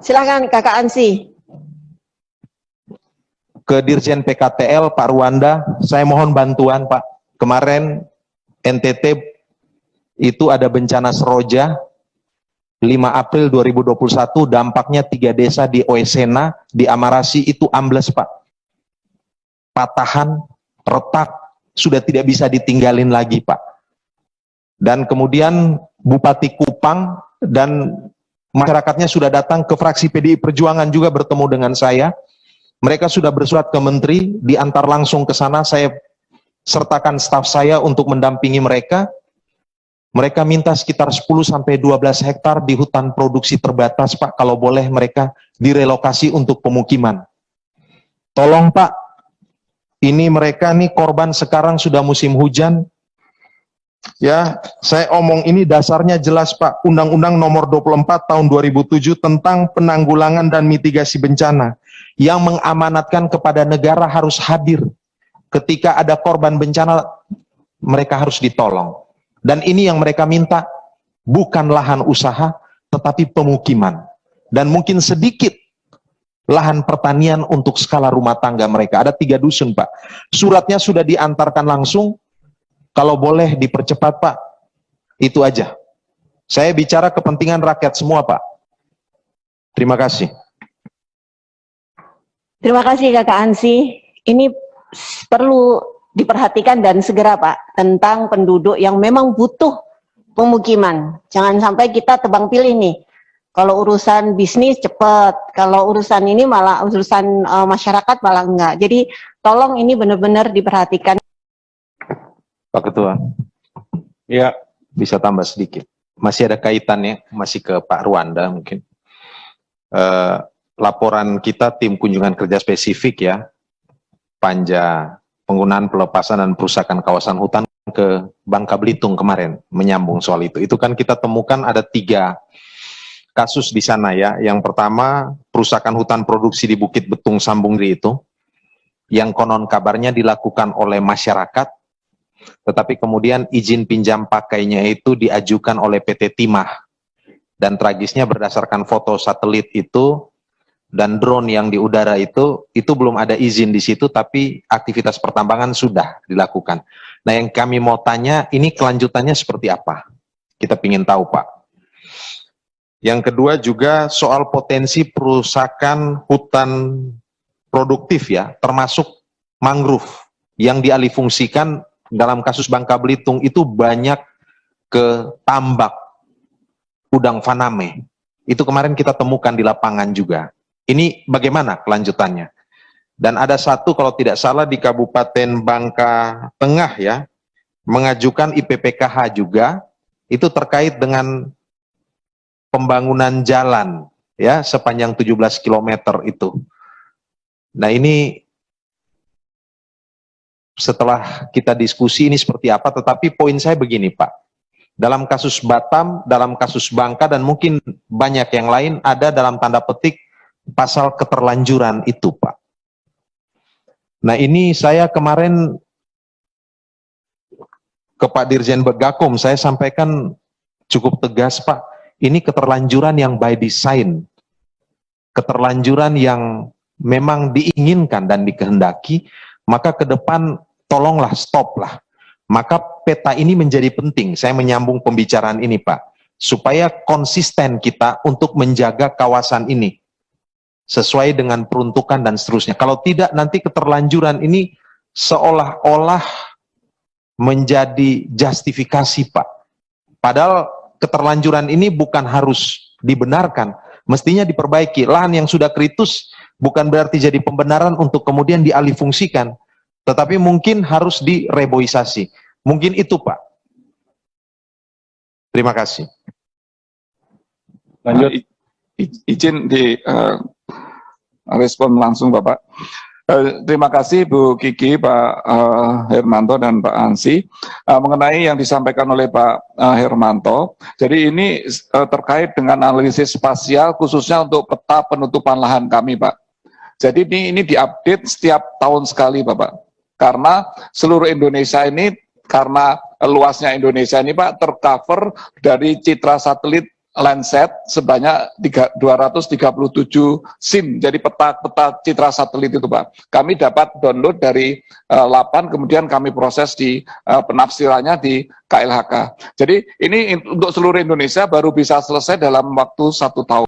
Silakan Kakak Ansi. Ke Dirjen PKTL Pak Ruanda, saya mohon bantuan Pak. Kemarin NTT itu ada bencana Seroja 5 April 2021, dampaknya 3 desa di Oesena, di Amarasi itu ambles Pak. Patahan, retak, sudah tidak bisa ditinggalin lagi Pak. Dan kemudian Bupati Kupang dan masyarakatnya sudah datang ke fraksi PDI Perjuangan juga bertemu dengan saya. Mereka sudah bersurat ke Menteri, diantar langsung ke sana, saya sertakan staf saya untuk mendampingi mereka. Mereka minta sekitar 10-12 hektar di hutan produksi terbatas Pak, kalau boleh mereka direlokasi untuk pemukiman. Tolong Pak, ini mereka nih korban sekarang sudah musim hujan. Ya, saya omong ini dasarnya jelas Pak, Undang-Undang Nomor 24 Tahun 2007 tentang penanggulangan dan mitigasi bencana yang mengamanatkan kepada negara harus hadir ketika ada korban bencana, mereka harus ditolong. Dan ini yang mereka minta, bukan lahan usaha, tetapi pemukiman. Dan mungkin sedikit lahan pertanian untuk skala rumah tangga mereka. Ada 3 dusun Pak. Suratnya sudah diantarkan langsung, kalau boleh dipercepat Pak. Itu aja. Saya bicara kepentingan rakyat semua Pak. Terima kasih. Terima kasih Kakak Ansi. Ini perlu diperhatikan dan segera Pak, tentang penduduk yang memang butuh pemukiman. Jangan sampai kita tebang pilih nih. Kalau urusan bisnis cepat, kalau urusan ini malah urusan masyarakat malah enggak. Jadi tolong ini benar-benar diperhatikan. Pak Ketua, ya bisa tambah sedikit. Masih ada kaitannya, masih ke Pak Ruanda mungkin. Laporan kita tim kunjungan kerja spesifik ya, panja penggunaan pelepasan dan perusakan kawasan hutan ke Bangka Belitung kemarin, menyambung soal itu. Itu kan kita temukan ada 3 kasus di sana ya. Yang pertama, perusakan hutan produksi di Bukit Betung Sambungri itu, yang konon kabarnya dilakukan oleh masyarakat, tetapi kemudian izin pinjam pakainya itu diajukan oleh PT Timah. Dan tragisnya berdasarkan foto satelit itu, dan drone yang di udara itu belum ada izin di situ, tapi aktivitas pertambangan sudah dilakukan. Nah yang kami mau tanya, ini kelanjutannya seperti apa? Kita ingin tahu Pak. Yang kedua juga soal potensi perusakan hutan produktif ya, termasuk mangrove yang dialihfungsikan dalam kasus Bangka Belitung itu banyak ke tambak udang faname. Itu kemarin kita temukan di lapangan juga. Ini bagaimana kelanjutannya? Dan ada satu kalau tidak salah di Kabupaten Bangka Tengah ya, mengajukan IPPKH juga, itu terkait dengan pembangunan jalan ya sepanjang 17 km itu. Nah ini setelah kita diskusi ini seperti apa, tetapi poin saya begini Pak. Dalam kasus Batam, dalam kasus Bangka dan mungkin banyak yang lain ada dalam tanda petik pasal keterlanjuran itu Pak. Nah ini saya kemarin ke Pak Dirjen Gakum, saya sampaikan cukup tegas Pak, ini keterlanjuran yang by design, keterlanjuran yang memang diinginkan dan dikehendaki, maka ke depan tolonglah stop lah. Maka peta ini menjadi penting, saya menyambung pembicaraan ini Pak, supaya konsisten kita untuk menjaga kawasan ini sesuai dengan peruntukan dan seterusnya. Kalau tidak nanti keterlanjuran ini seolah-olah menjadi justifikasi Pak. Padahal keterlanjuran ini bukan harus dibenarkan, mestinya diperbaiki. Lahan yang sudah kritis bukan berarti jadi pembenaran untuk kemudian dialihfungsikan, tetapi mungkin harus direboisasi. Mungkin itu Pak. Terima kasih. Lanjut. Izin di respon langsung Bapak. Terima kasih Bu Kiki, Pak Hermanto dan Pak Ansi mengenai yang disampaikan oleh Pak Hermanto. Jadi ini terkait dengan analisis spasial khususnya untuk peta penutupan lahan kami Pak. Jadi ini diupdate setiap tahun sekali Bapak. Karena seluruh Indonesia ini, karena luasnya Indonesia ini Pak tercover dari citra satelit Landsat sebanyak 237 SIM, jadi peta citra satelit itu Pak. Kami dapat download dari LAPAN, kemudian kami proses di penafsirannya di KLHK. Jadi ini untuk seluruh Indonesia baru bisa selesai dalam waktu 1 tahun.